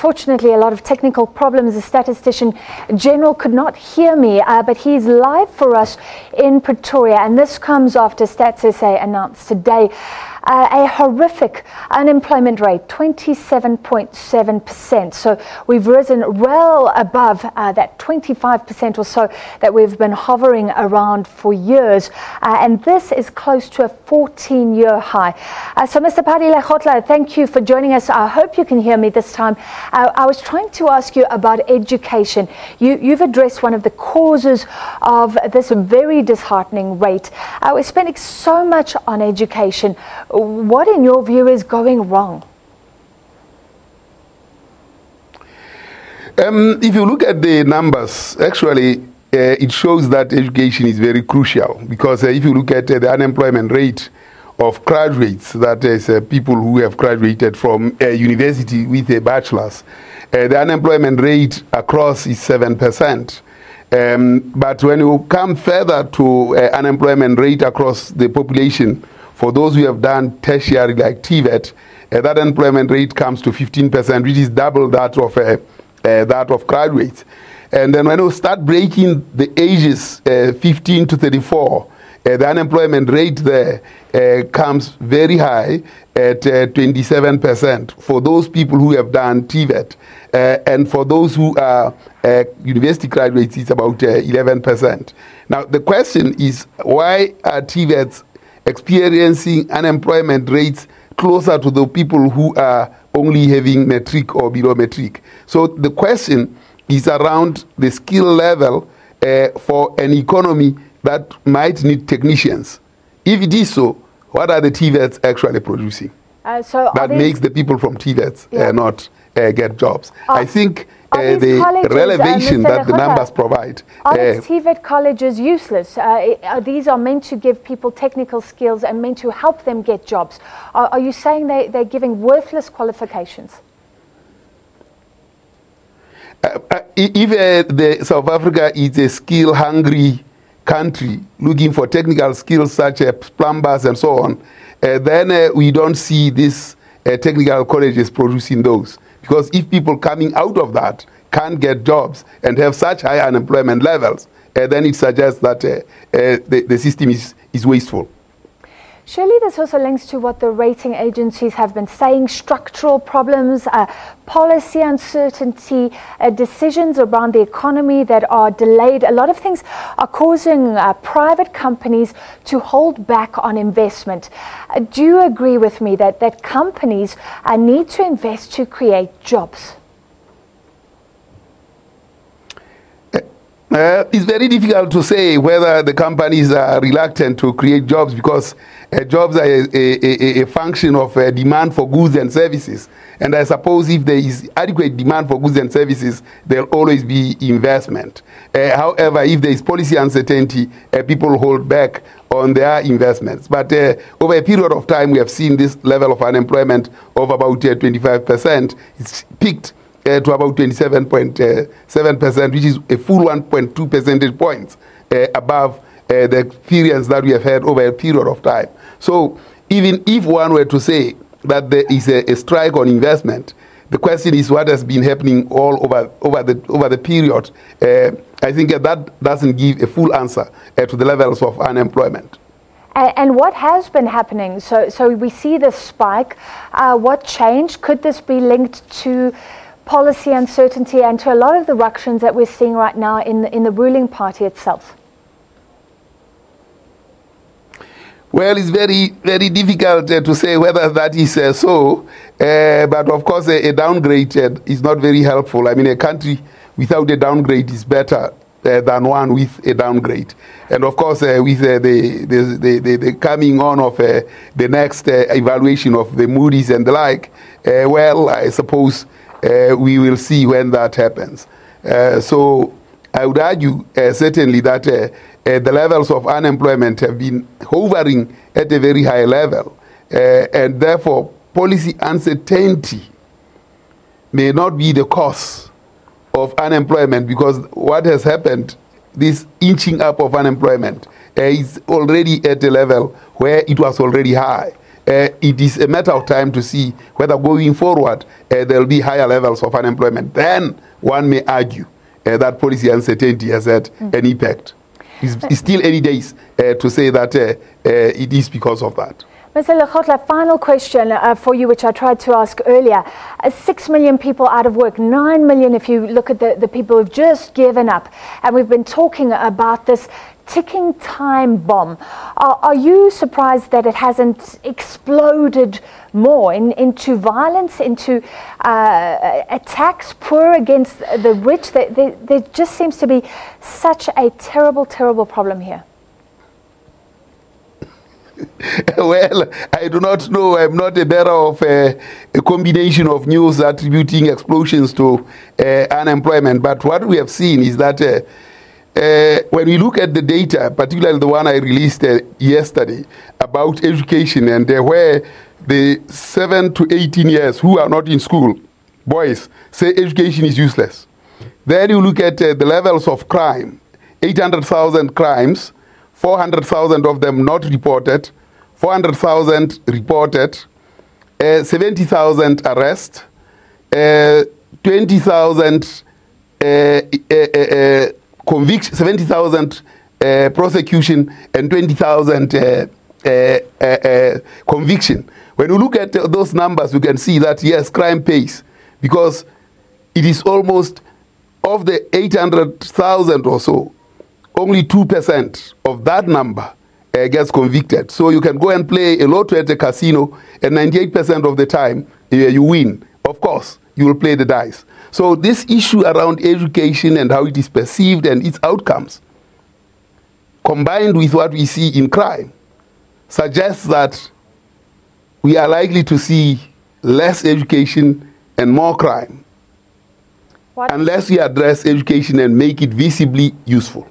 unfortunately, a lot of technical problems. The statistician general could not hear me, but he's live for us in Pretoria, and this comes after Stats SA announced today a horrific unemployment rate, 27.7%. So we've risen well above that 25% or so that we've been hovering around for years. And this is close to a 14-year high. So Mr. Pali Lehohla, thank you for joining us. I hope you can hear me this time. I was trying to ask you about education. You've addressed one of the causes of this very disheartening rate. We're spending so much on education. What, in your view, is going wrong? If you look at the numbers, actually, it shows that education is very crucial, because if you look at the unemployment rate of graduates, that is people who have graduated from university with a bachelor's, the unemployment rate across is 7%. But when you come further to unemployment rate across the population, for those who have done tertiary like TVET, that unemployment rate comes to 15%, which is double that of graduates. And then when you start breaking the ages 15 to 34, the unemployment rate there comes very high at 27% for those people who have done TVET. And for those who are university graduates, it's about 11%. Now, the question is, why are TVETs experiencing unemployment rates closer to the people who are only having matric or below matric? So the question is around the skill level for an economy that might need technicians. If it is so, what are the TVETs actually producing that makes the people from TVETs not get jobs? I think the relevation that the numbers provide. Are these TVET colleges useless? These are meant to give people technical skills and meant to help them get jobs. Are you saying they're giving worthless qualifications? If South Africa is a skill-hungry country looking for technical skills such as plumbers and so on, then we don't see these technical colleges producing those. Because if people coming out of that can't get jobs and have such high unemployment levels, then it suggests that the system is wasteful. Surely this also links to what the rating agencies have been saying: structural problems, policy uncertainty, decisions around the economy that are delayed. A lot of things are causing private companies to hold back on investment. Do you agree with me that companies need to invest to create jobs? It's very difficult to say whether the companies are reluctant to create jobs, because jobs are a function of demand for goods and services. And I suppose if there is adequate demand for goods and services, there will always be investment. However, if there is policy uncertainty, people hold back on their investments. But over a period of time, we have seen this level of unemployment of about 25%. It's peaked to about 27.7%, which is a full 1.2 percentage points above the experience that we have had over a period of time. So even if one were to say that there is a strike on investment, the question is what has been happening all over the period. I think that doesn't give a full answer to the levels of unemployment. And what has been happening? So we see this spike. What changed? Could this be linked to policy uncertainty and to a lot of the ructions that we're seeing right now in the ruling party itself? Well, it's very, very difficult to say whether that is so, but of course a downgrade is not very helpful. I mean, a country without a downgrade is better than one with a downgrade. And of course, with the coming on of the next evaluation of the Moody's and the like, well, I suppose we will see when that happens. So I would argue certainly that the levels of unemployment have been hovering at a very high level, and therefore policy uncertainty may not be the cause of unemployment, because what has happened, this inching up of unemployment, is already at a level where it was already high. it is a matter of time to see whether going forward there will be higher levels of unemployment. Then one may argue that policy uncertainty has had an impact. It's still early days to say that it is because of that. Mr. Lehohla, final question for you, which I tried to ask earlier. 6 million people out of work, 9 million if you look at the people who've just given up. And we've been talking about this ticking time bomb. Are you surprised that it hasn't exploded more into violence, into attacks, poor against the rich? There just seems to be such a terrible, terrible problem here. Well, I do not know. I'm not a bearer of a combination of news attributing explosions to unemployment. But what we have seen is that when we look at the data, particularly the one I released yesterday about education, and where the 7 to 18 years who are not in school, boys, say education is useless. Then you look at the levels of crime, 800,000 crimes, 400,000 of them not reported, 400,000 reported, 70,000 arrests, 20,000 conviction, 70,000 prosecution, and 20,000 conviction. When you look at those numbers, you can see that yes, crime pays, because it is almost of the 800,000 or so, only 2% of that number gets convicted. So you can go and play a lotto at a casino, and 98% of the time you win. Of course, you will play the dice. So this issue around education and how it is perceived and its outcomes, combined with what we see in crime, suggests that we are likely to see less education and more crime, unless we address education and make it visibly useful.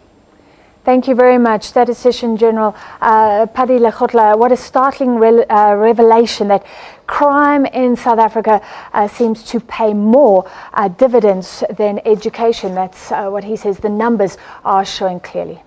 Thank you very much. Statistician General Pali Lehohla, what a startling revelation that crime in South Africa seems to pay more dividends than education. That's what he says the numbers are showing clearly.